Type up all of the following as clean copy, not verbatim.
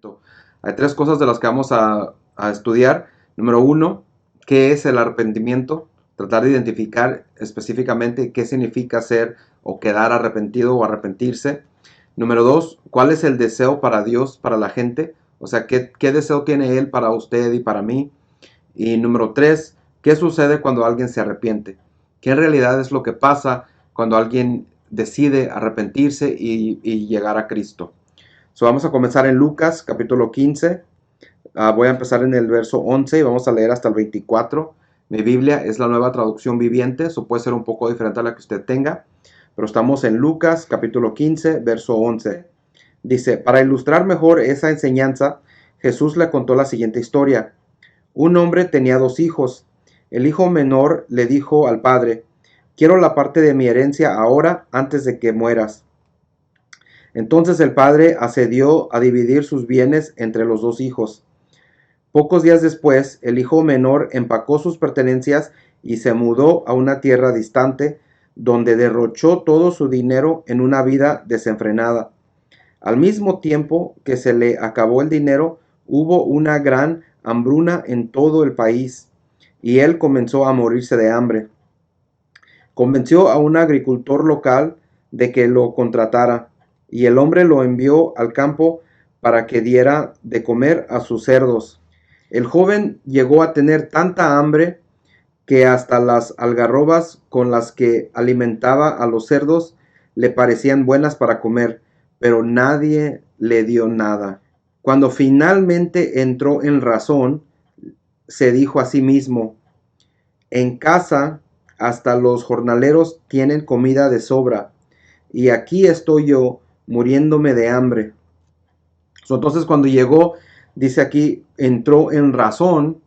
arrepentimiento. Hay tres cosas de las que vamos a estudiar. Número uno, ¿qué es el arrepentimiento? Tratar de identificar específicamente qué significa ser o quedar arrepentido o arrepentirse. Número dos, ¿cuál es el deseo para Dios, para la gente? O sea, ¿qué deseo tiene Él para usted y para mí? Y número tres, ¿qué sucede cuando alguien se arrepiente? ¿Qué en realidad es lo que pasa cuando alguien decide arrepentirse y llegar a Cristo? Vamos a comenzar en Lucas capítulo 15. Voy a empezar en el verso 11 y vamos a leer hasta el 24. Mi Biblia es la Nueva Traducción Viviente, eso puede ser un poco diferente a la que usted tenga, pero estamos en Lucas capítulo 15, verso 11. Dice, para ilustrar mejor esa enseñanza, Jesús le contó la siguiente historia. Un hombre tenía dos hijos. El hijo menor le dijo al padre, quiero la parte de mi herencia ahora antes de que mueras. Entonces el padre accedió a dividir sus bienes entre los dos hijos. Pocos días después, el hijo menor empacó sus pertenencias y se mudó a una tierra distante, donde derrochó todo su dinero en una vida desenfrenada. Al mismo tiempo que se le acabó el dinero, hubo una gran hambruna en todo el país, y él comenzó a morirse de hambre. Convenció a un agricultor local de que lo contratara, y el hombre lo envió al campo para que diera de comer a sus cerdos. El joven llegó a tener tanta hambre que hasta las algarrobas con las que alimentaba a los cerdos le parecían buenas para comer, pero nadie le dio nada. Cuando finalmente entró en razón, se dijo a sí mismo, en casa hasta los jornaleros tienen comida de sobra, y aquí estoy yo muriéndome de hambre. Entonces cuando llegó, dice aquí, entró en razón,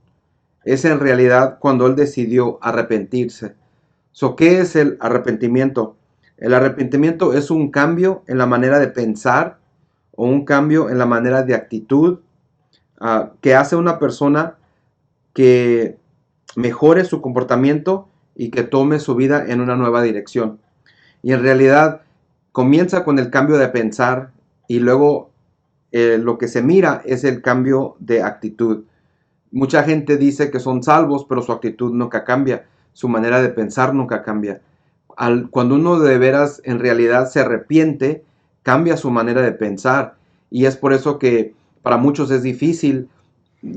es en realidad cuando él decidió arrepentirse. ¿Qué es el arrepentimiento? El arrepentimiento es un cambio en la manera de pensar o un cambio en la manera de actitud que hace una persona que mejore su comportamiento y que tome su vida en una nueva dirección. Y en realidad comienza con el cambio de pensar y luego lo que se mira es el cambio de actitud. Mucha gente dice que son salvos, pero su actitud nunca cambia, su manera de pensar nunca cambia. Cuando uno de veras en realidad se arrepiente, cambia su manera de pensar. Y es por eso que para muchos es difícil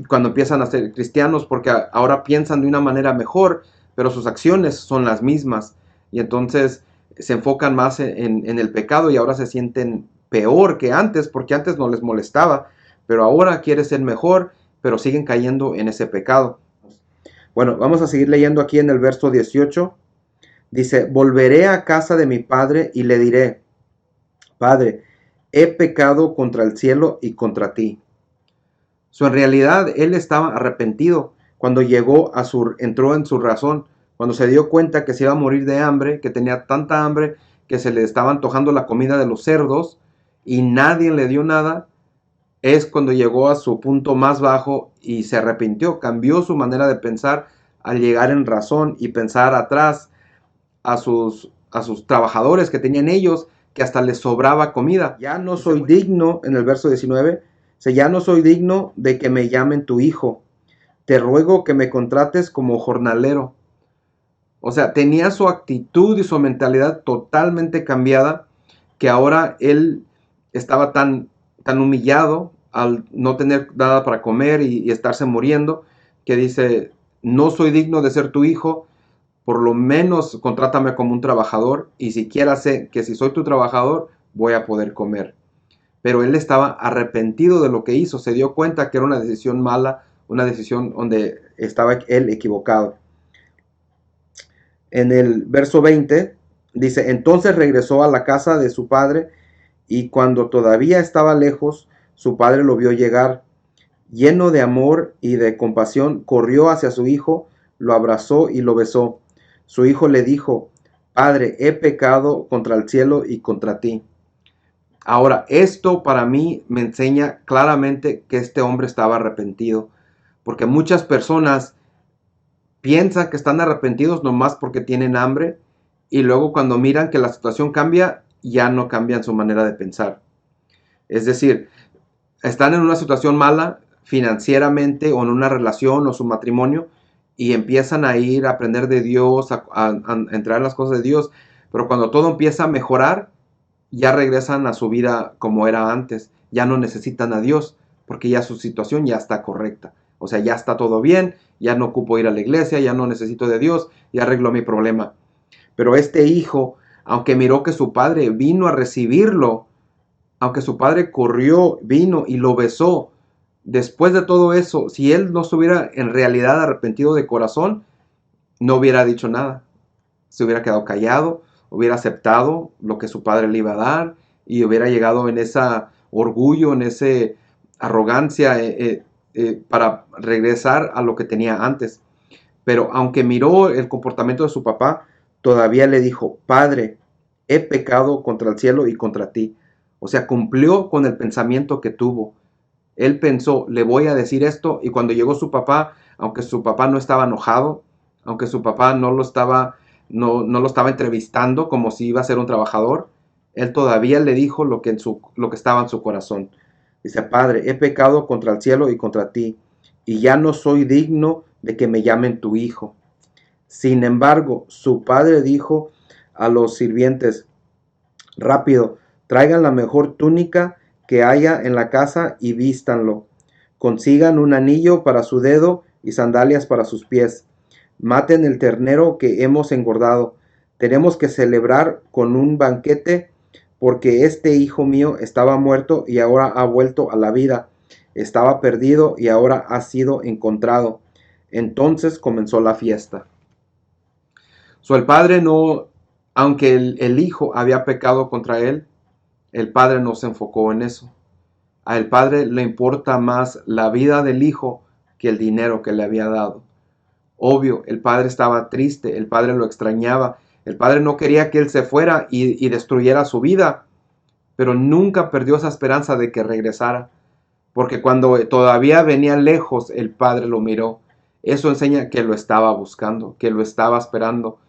cuando empiezan a ser cristianos, porque ahora piensan de una manera mejor, pero sus acciones son las mismas. Y entonces se enfocan más en el pecado y ahora se sienten peor que antes, porque antes no les molestaba, pero ahora quiere ser mejor, pero siguen cayendo en ese pecado. Bueno, vamos a seguir leyendo aquí en el verso 18. Dice, volveré a casa de mi padre y le diré, Padre, he pecado contra el cielo y contra ti. En realidad, él estaba arrepentido cuando entró en su razón, cuando se dio cuenta que se iba a morir de hambre, que tenía tanta hambre que se le estaba antojando la comida de los cerdos y nadie le dio nada. Es cuando llegó a su punto más bajo y se arrepintió, cambió su manera de pensar al llegar en razón y pensar atrás a sus trabajadores que tenían ellos, que hasta les sobraba comida. Ya no soy digno, en el verso 19, ya no soy digno de que me llamen tu hijo. Te ruego que me contrates como jornalero. O sea, tenía su actitud y su mentalidad totalmente cambiada, que ahora él estaba tan humillado al no tener nada para comer y estarse muriendo, que dice, no soy digno de ser tu hijo, por lo menos contrátame como un trabajador, y siquiera sé que si soy tu trabajador voy a poder comer. Pero él estaba arrepentido de lo que hizo, se dio cuenta que era una decisión mala, una decisión donde estaba él equivocado. En el verso 20 dice, entonces regresó a la casa de su padre, y cuando todavía estaba lejos, su padre lo vio llegar. Lleno de amor y de compasión, corrió hacia su hijo, lo abrazó y lo besó. Su hijo le dijo, Padre, he pecado contra el cielo y contra ti. Ahora, esto para mí me enseña claramente que este hombre estaba arrepentido, porque muchas personas piensan que están arrepentidos nomás porque tienen hambre y luego cuando miran que la situación cambia, ya no cambian su manera de pensar. Es decir, están en una situación mala financieramente o en una relación o su matrimonio y empiezan a ir a aprender de Dios, a entrar en las cosas de Dios, pero cuando todo empieza a mejorar, ya regresan a su vida como era antes, ya no necesitan a Dios, porque ya su situación ya está correcta, o sea, ya está todo bien, ya no ocupo ir a la iglesia, ya no necesito de Dios, ya arreglo mi problema. Pero este hijo, aunque miró que su padre vino a recibirlo, aunque su padre corrió, vino y lo besó, después de todo eso, si él no se hubiera en realidad arrepentido de corazón, no hubiera dicho nada. Se hubiera quedado callado, hubiera aceptado lo que su padre le iba a dar y hubiera llegado en ese orgullo, en esa arrogancia para regresar a lo que tenía antes. Pero aunque miró el comportamiento de su papá, todavía le dijo: Padre, he pecado contra el cielo y contra ti. O sea, cumplió con el pensamiento que tuvo. Él pensó: le voy a decir esto. Y cuando llegó su papá, aunque su papá no estaba enojado, aunque su papá no lo estaba entrevistando como si iba a ser un trabajador, él todavía le dijo lo que estaba en su corazón. Dice: Padre, he pecado contra el cielo y contra ti, y ya no soy digno de que me llamen tu hijo. Sin embargo, su padre dijo a los sirvientes: rápido, traigan la mejor túnica que haya en la casa y vístanlo. Consigan un anillo para su dedo y sandalias para sus pies. Maten el ternero que hemos engordado. Tenemos que celebrar con un banquete, porque este hijo mío estaba muerto y ahora ha vuelto a la vida. Estaba perdido y ahora ha sido encontrado. Entonces comenzó la fiesta. El padre no, aunque el hijo había pecado contra él, el padre no se enfocó en eso. A el padre le importa más la vida del hijo que el dinero que le había dado. Obvio, el padre estaba triste, el padre lo extrañaba, el padre no quería que él se fuera y destruyera su vida, pero nunca perdió esa esperanza de que regresara, porque cuando todavía venía lejos, el padre lo miró. Eso enseña que lo estaba buscando, que lo estaba esperando,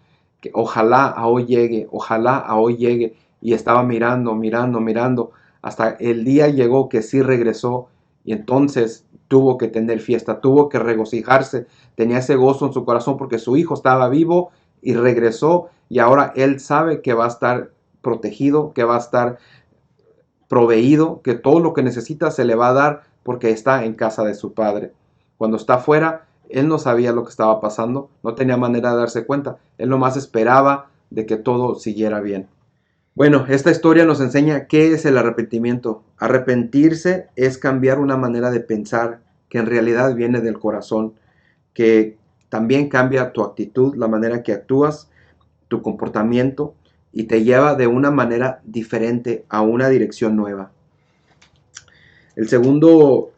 que ojalá a hoy llegue, ojalá a hoy llegue, y estaba mirando, mirando, mirando, hasta el día llegó que sí regresó, y entonces tuvo que tener fiesta, tuvo que regocijarse, tenía ese gozo en su corazón porque su hijo estaba vivo y regresó, y ahora él sabe que va a estar protegido, que va a estar proveído, que todo lo que necesita se le va a dar porque está en casa de su padre. Cuando está afuera, él no sabía lo que estaba pasando, no tenía manera de darse cuenta, él nomás esperaba de que todo siguiera bien. Bueno, esta historia nos enseña qué es el arrepentimiento. Arrepentirse es cambiar una manera de pensar que en realidad viene del corazón, que también cambia tu actitud, la manera que actúas, tu comportamiento, y te lleva de una manera diferente a una dirección nueva. El segundo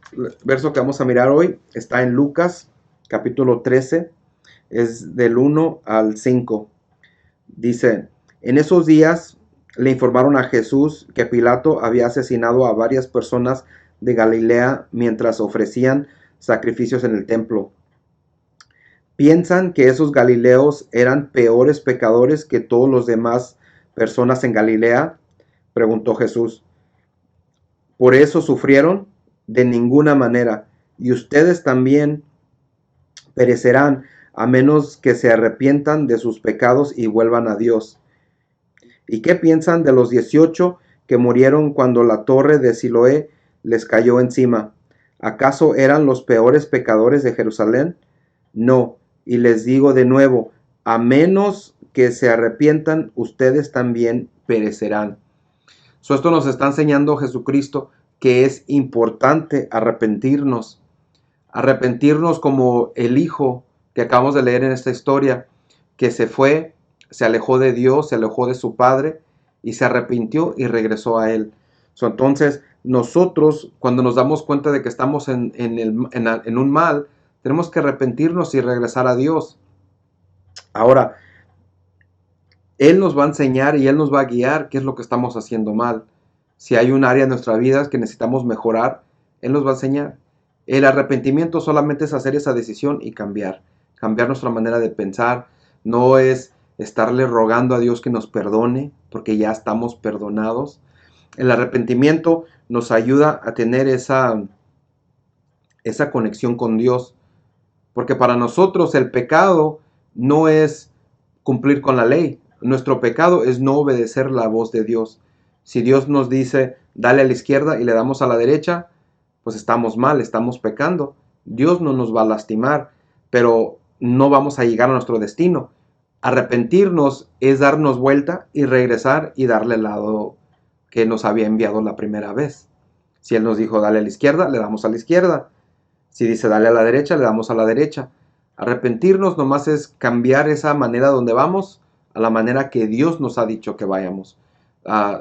verso que vamos a mirar hoy está en Lucas capítulo 13, es del 1 al 5. Dice: en esos días le informaron a Jesús que Pilato había asesinado a varias personas de Galilea mientras ofrecían sacrificios en el templo. ¿Piensan que esos galileos eran peores pecadores que todos los demás personas en Galilea? Preguntó Jesús. ¿Por eso sufrieron? De ninguna manera. Y ustedes también perecerán a menos que se arrepientan de sus pecados y vuelvan a Dios. ¿Y qué piensan de los 18 que murieron cuando la torre de Siloé les cayó encima? ¿Acaso eran los peores pecadores de Jerusalén? No, y les digo de nuevo, a menos que se arrepientan, ustedes también perecerán. Esto nos está enseñando Jesucristo que es importante arrepentirnos. Arrepentirnos como el hijo que acabamos de leer en esta historia, que se fue, se alejó de Dios, se alejó de su padre y se arrepintió y regresó a él. Entonces, nosotros, cuando nos damos cuenta de que estamos en un mal, tenemos que arrepentirnos y regresar a Dios. Ahora, Él nos va a enseñar y Él nos va a guiar qué es lo que estamos haciendo mal. Si hay un área en nuestra vida que necesitamos mejorar, Él nos va a enseñar. El arrepentimiento solamente es hacer esa decisión y cambiar nuestra manera de pensar. No es estarle rogando a Dios que nos perdone, porque ya estamos perdonados. El arrepentimiento nos ayuda a tener esa conexión con Dios. Porque para nosotros el pecado no es cumplir con la ley. Nuestro pecado es no obedecer la voz de Dios. Si Dios nos dice, dale a la izquierda y le damos a la derecha, pues estamos mal, estamos pecando. Dios no nos va a lastimar, pero no vamos a llegar a nuestro destino. Arrepentirnos es darnos vuelta y regresar y darle el lado que nos había enviado la primera vez. Si Él nos dijo, dale a la izquierda, le damos a la izquierda. Si dice, dale a la derecha, le damos a la derecha. Arrepentirnos nomás es cambiar esa manera donde vamos a la manera que Dios nos ha dicho que vayamos,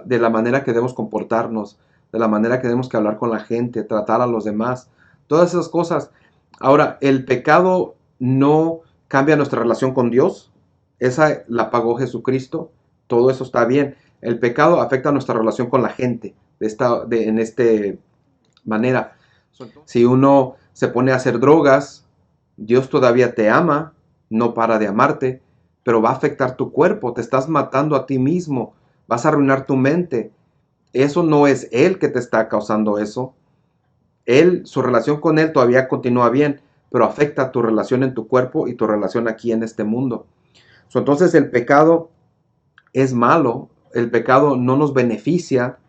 de la manera que debemos comportarnos, de la manera que debemos que hablar con la gente, tratar a los demás, todas esas cosas. Ahora, el pecado no cambia nuestra relación con Dios, esa la pagó Jesucristo, todo eso está bien. El pecado afecta nuestra relación con la gente en esta manera. Si uno se pone a hacer drogas, Dios todavía te ama, no para de amarte, pero va a afectar tu cuerpo, te estás matando a ti mismo, vas a arruinar tu mente. Eso no es Él que te está causando eso. Su relación con Él todavía continúa bien, pero afecta tu relación en tu cuerpo y tu relación aquí en este mundo. Entonces el pecado es malo, el pecado no nos beneficia,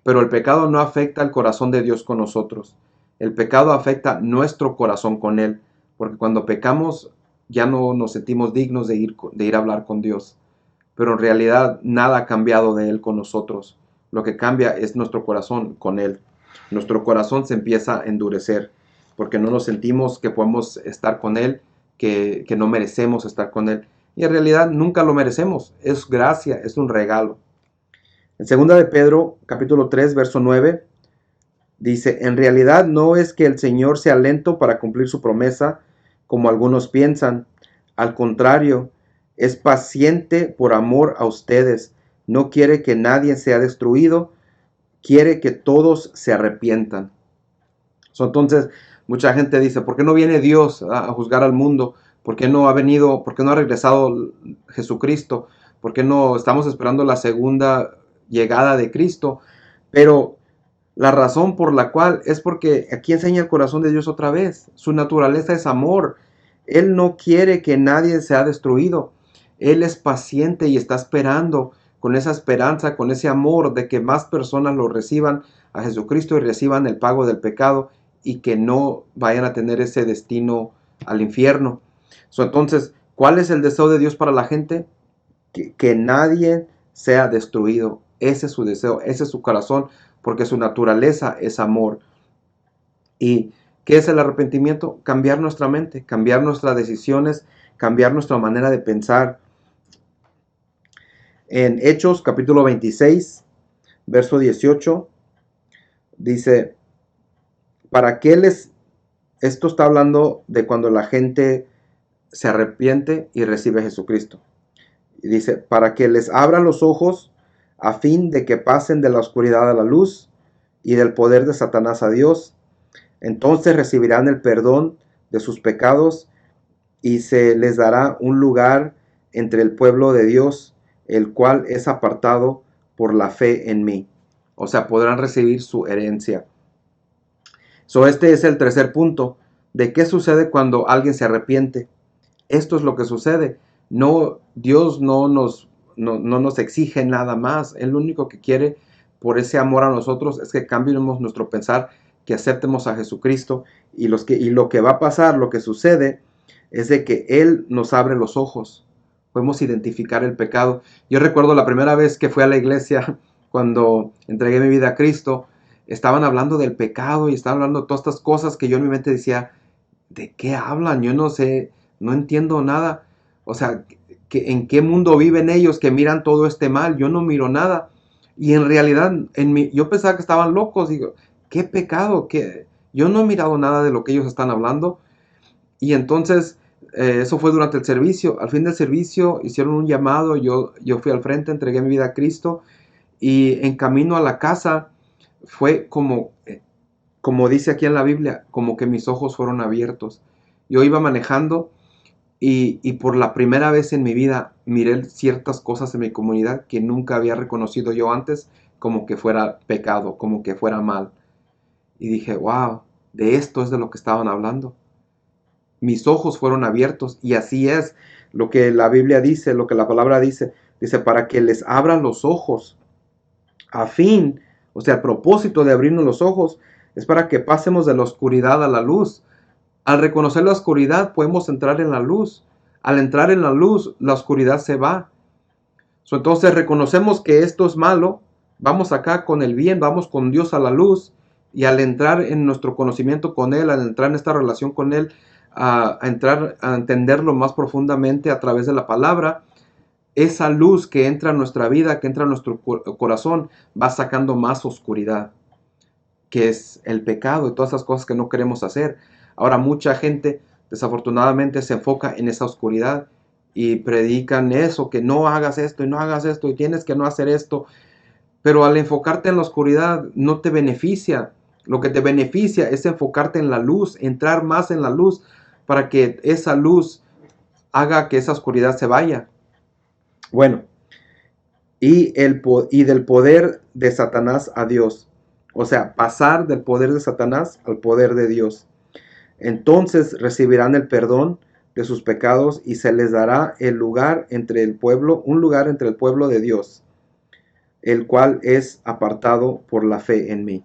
pero el pecado no afecta el corazón de Dios con nosotros. El pecado afecta nuestro corazón con Él, porque cuando pecamos ya no nos sentimos dignos de ir a hablar con Dios. Pero en realidad nada ha cambiado de Él con nosotros. Lo que cambia es nuestro corazón con Él. Nuestro corazón se empieza a endurecer, porque no nos sentimos que podemos estar con Él, que no merecemos estar con Él. Y en realidad nunca lo merecemos. Es gracia, es un regalo. En 2 de Pedro, capítulo 3, verso 9, dice, en realidad no es que el Señor sea lento para cumplir su promesa, como algunos piensan. Al contrario, es paciente por amor a ustedes. No quiere que nadie sea destruido, quiere que todos se arrepientan. Entonces, mucha gente dice, ¿por qué no viene Dios a juzgar al mundo? ¿Por qué no ha venido, por qué no ha regresado Jesucristo? ¿Por qué no estamos esperando la segunda llegada de Cristo? Pero la razón por la cual es porque aquí enseña el corazón de Dios otra vez. Su naturaleza es amor. Él no quiere que nadie sea destruido. Él es paciente y está esperando con esa esperanza, con ese amor de que más personas lo reciban a Jesucristo y reciban el pago del pecado y que no vayan a tener ese destino al infierno. Entonces, ¿cuál es el deseo de Dios para la gente? Que nadie sea destruido. Ese es su deseo, ese es su corazón, porque su naturaleza es amor. ¿Y qué es el arrepentimiento? Cambiar nuestra mente, cambiar nuestras decisiones, cambiar nuestra manera de pensar. En Hechos capítulo 26, verso 18, dice, ¿para qué esto está hablando de cuando la gente se arrepiente y recibe a Jesucristo? Y dice, para que les abra los ojos a fin de que pasen de la oscuridad a la luz y del poder de Satanás a Dios. Entonces recibirán el perdón de sus pecados y se les dará un lugar entre el pueblo de Dios, el cual es apartado por la fe en mí. O sea, podrán recibir su herencia. Este es el tercer punto. ¿De qué sucede cuando alguien se arrepiente? Esto es lo que sucede. No, Dios no nos exige nada más. Él lo único que quiere por ese amor a nosotros es que cambiemos nuestro pensar, que aceptemos a Jesucristo y lo que va a pasar, lo que sucede es de que Él nos abre los ojos. Podemos identificar el pecado. Yo recuerdo la primera vez que fui a la iglesia cuando entregué mi vida a Cristo, estaban hablando del pecado y estaban hablando de todas estas cosas que yo en mi mente decía, ¿de qué hablan? Yo no sé, no entiendo nada. O sea, ¿en qué mundo viven ellos que miran todo este mal? Yo no miro nada. Y en realidad, yo pensaba que estaban locos. Digo, ¿qué pecado? Yo no he mirado nada de lo que ellos están hablando. Y entonces, eso fue durante el servicio. Al fin del servicio hicieron un llamado. Yo fui al frente, entregué mi vida a Cristo. Y en camino a la casa fue como dice aquí en la Biblia, como que mis ojos fueron abiertos. Yo iba manejando y por la primera vez en mi vida miré ciertas cosas en mi comunidad que nunca había reconocido yo antes como que fuera pecado, como que fuera mal. Y dije, wow, de esto es de lo que estaban hablando. Mis ojos fueron abiertos y así es lo que la Biblia dice, lo que la palabra dice. Dice, para que les abran los ojos, a fin, o sea, el propósito de abrirnos los ojos es para que pasemos de la oscuridad a la luz. Al reconocer la oscuridad podemos entrar en la luz. Al entrar en la luz, la oscuridad se va. Entonces reconocemos que esto es malo, vamos acá con el bien, vamos con Dios a la luz, y al entrar en nuestro conocimiento con Él, al entrar en esta relación con Él, a entrar a entenderlo más profundamente a través de la palabra, esa luz que entra en nuestra vida, que entra en nuestro corazón, va sacando más oscuridad, que es el pecado y todas esas cosas que no queremos hacer. Ahora mucha gente desafortunadamente se enfoca en esa oscuridad y predican eso, que no hagas esto y no hagas esto y tienes que no hacer esto, pero al enfocarte en la oscuridad no te beneficia. Lo que te beneficia es enfocarte en la luz, entrar más en la luz para que esa luz haga que esa oscuridad se vaya. Bueno, y del poder de Satanás a Dios. O sea, pasar del poder de Satanás al poder de Dios. Entonces recibirán el perdón de sus pecados y se les dará el lugar entre el pueblo, un lugar entre el pueblo de Dios, el cual es apartado por la fe en mí.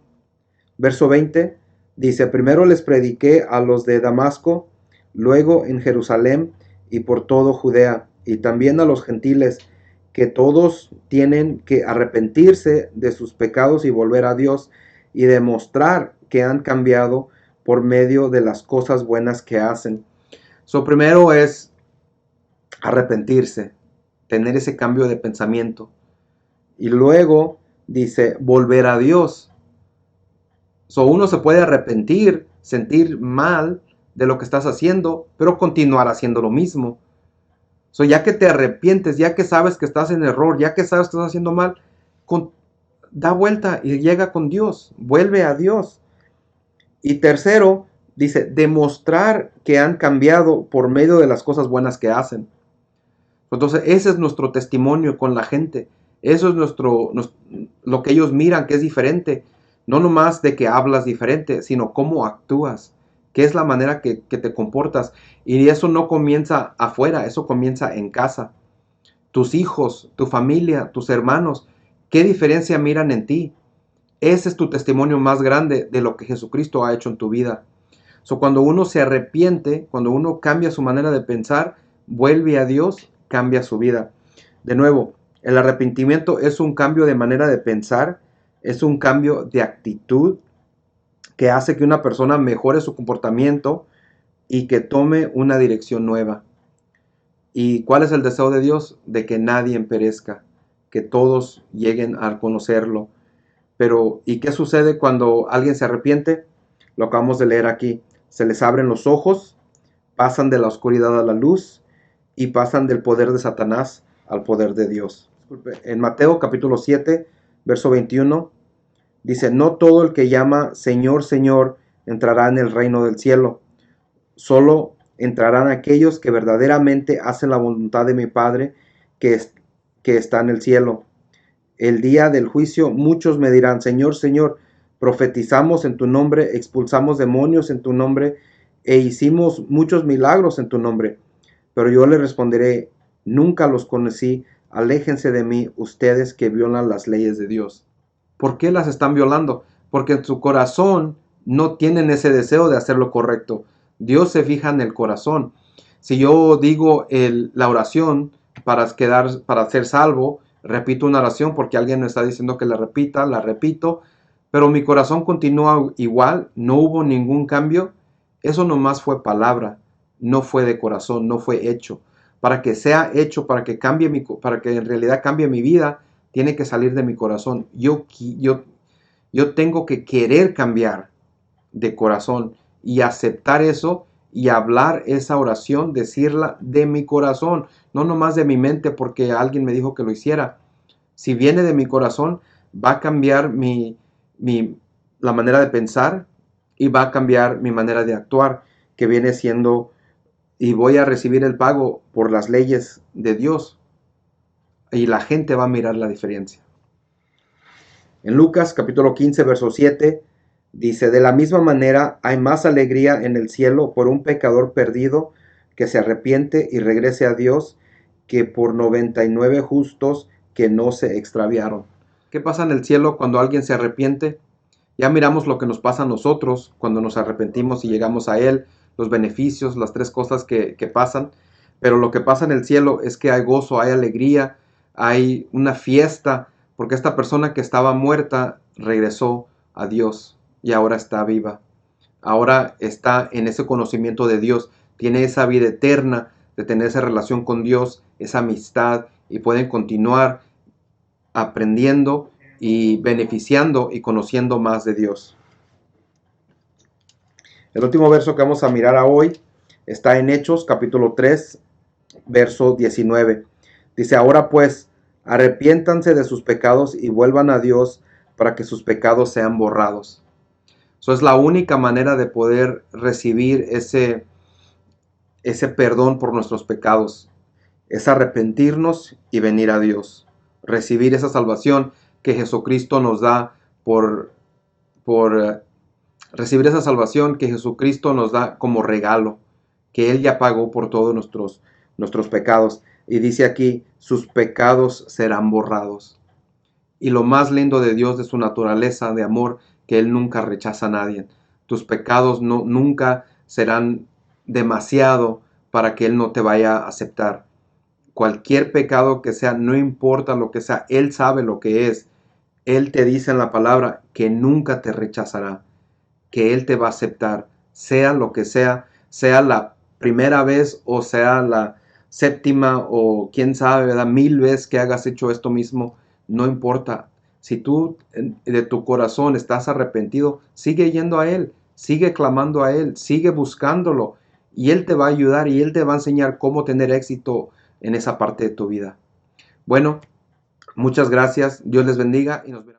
Verso 20 dice, primero les prediqué a los de Damasco, luego en Jerusalén y por todo Judea, y también a los gentiles, que todos tienen que arrepentirse de sus pecados y volver a Dios y demostrar que han cambiado por medio de las cosas buenas que hacen. Primero es arrepentirse, tener ese cambio de pensamiento. Y luego dice volver a Dios. Uno se puede arrepentir, sentir mal de lo que estás haciendo, pero continuar haciendo lo mismo. Ya que te arrepientes, ya que sabes que estás en error, ya que sabes que estás haciendo mal, da vuelta y llega con Dios, vuelve a Dios. Y tercero, dice, demostrar que han cambiado por medio de las cosas buenas que hacen. Entonces, ese es nuestro testimonio con la gente. Eso es lo que ellos miran, que es diferente. No nomás de que hablas diferente, sino cómo actúas, qué es la manera que te comportas. Y eso no comienza afuera, eso comienza en casa. Tus hijos, tu familia, tus hermanos, ¿qué diferencia miran en ti? Ese es tu testimonio más grande de lo que Jesucristo ha hecho en tu vida. Cuando uno se arrepiente, cuando uno cambia su manera de pensar, vuelve a Dios, cambia su vida. De nuevo, el arrepentimiento es un cambio de manera de pensar, es un cambio de actitud que hace que una persona mejore su comportamiento y que tome una dirección nueva. ¿Y cuál es el deseo de Dios? De que nadie perezca, que todos lleguen a conocerlo. Pero, ¿y qué sucede cuando alguien se arrepiente? Lo acabamos de leer aquí. Se les abren los ojos, pasan de la oscuridad a la luz y pasan del poder de Satanás al poder de Dios. En Mateo capítulo 7, verso 21, dice, no todo el que llama Señor, Señor, entrará en el reino del cielo. Solo entrarán aquellos que verdaderamente hacen la voluntad de mi Padre que está en el cielo. El día del juicio muchos me dirán, Señor, Señor, profetizamos en tu nombre, expulsamos demonios en tu nombre e hicimos muchos milagros en tu nombre. Pero yo le responderé, nunca los conocí, aléjense de mí, ustedes que violan las leyes de Dios. ¿Por qué las están violando? Porque en su corazón no tienen ese deseo de hacer lo correcto. Dios se fija en el corazón. Si yo digo la oración para ser salvo, repito una oración porque alguien me está diciendo que la repito, pero mi corazón continúa igual, no hubo ningún cambio. Eso nomás fue palabra, no fue de corazón, no fue hecho. Para que sea hecho, para que en realidad cambie mi vida, tiene que salir de mi corazón. Yo tengo que querer cambiar de corazón y aceptar eso y hablar esa oración, decirla de mi corazón, no nomás de mi mente porque alguien me dijo que lo hiciera. Si viene de mi corazón, va a cambiar la manera de pensar y va a cambiar mi manera de actuar, que viene siendo, y voy a recibir el pago por las leyes de Dios. Y la gente va a mirar la diferencia. En Lucas capítulo 15, verso 7, dice, de la misma manera hay más alegría en el cielo por un pecador perdido que se arrepiente y regrese a Dios que por 99 justos que no se extraviaron. ¿Qué pasa en el cielo cuando alguien se arrepiente? Ya miramos lo que nos pasa a nosotros cuando nos arrepentimos y llegamos a Él, los beneficios, las tres cosas que pasan. Pero lo que pasa en el cielo es que hay gozo, hay alegría, hay una fiesta, porque esta persona que estaba muerta regresó a Dios y ahora está viva. Ahora está en ese conocimiento de Dios, tiene esa vida eterna de tener esa relación con Dios, esa amistad, y pueden continuar aprendiendo y beneficiando y conociendo más de Dios. El último verso que vamos a mirar hoy está en Hechos capítulo 3, verso 19. Dice, ahora pues, arrepiéntanse de sus pecados y vuelvan a Dios para que sus pecados sean borrados. Eso es la única manera de poder recibir ese perdón por nuestros pecados. Es arrepentirnos y venir a Dios. Recibir esa salvación que Jesucristo nos da por recibir esa salvación que Jesucristo nos da como regalo, que Él ya pagó por todos nuestros pecados. Y dice aquí, sus pecados serán borrados. Y lo más lindo de Dios, de su naturaleza de amor, que Él nunca rechaza a nadie. Tus pecados nunca serán demasiado para que Él no te vaya a aceptar. Cualquier pecado que sea, no importa lo que sea, Él sabe lo que es. Él te dice en la palabra que nunca te rechazará, que Él te va a aceptar, sea lo que sea la primera vez o sea la séptima o quién sabe, ¿verdad? 1000 veces que hagas hecho esto mismo, no importa. Si tú de tu corazón estás arrepentido, sigue yendo a Él, sigue clamando a Él, sigue buscándolo y Él te va a ayudar y Él te va a enseñar cómo tener éxito en esa parte de tu vida. Bueno, muchas gracias, Dios les bendiga y nos vemos.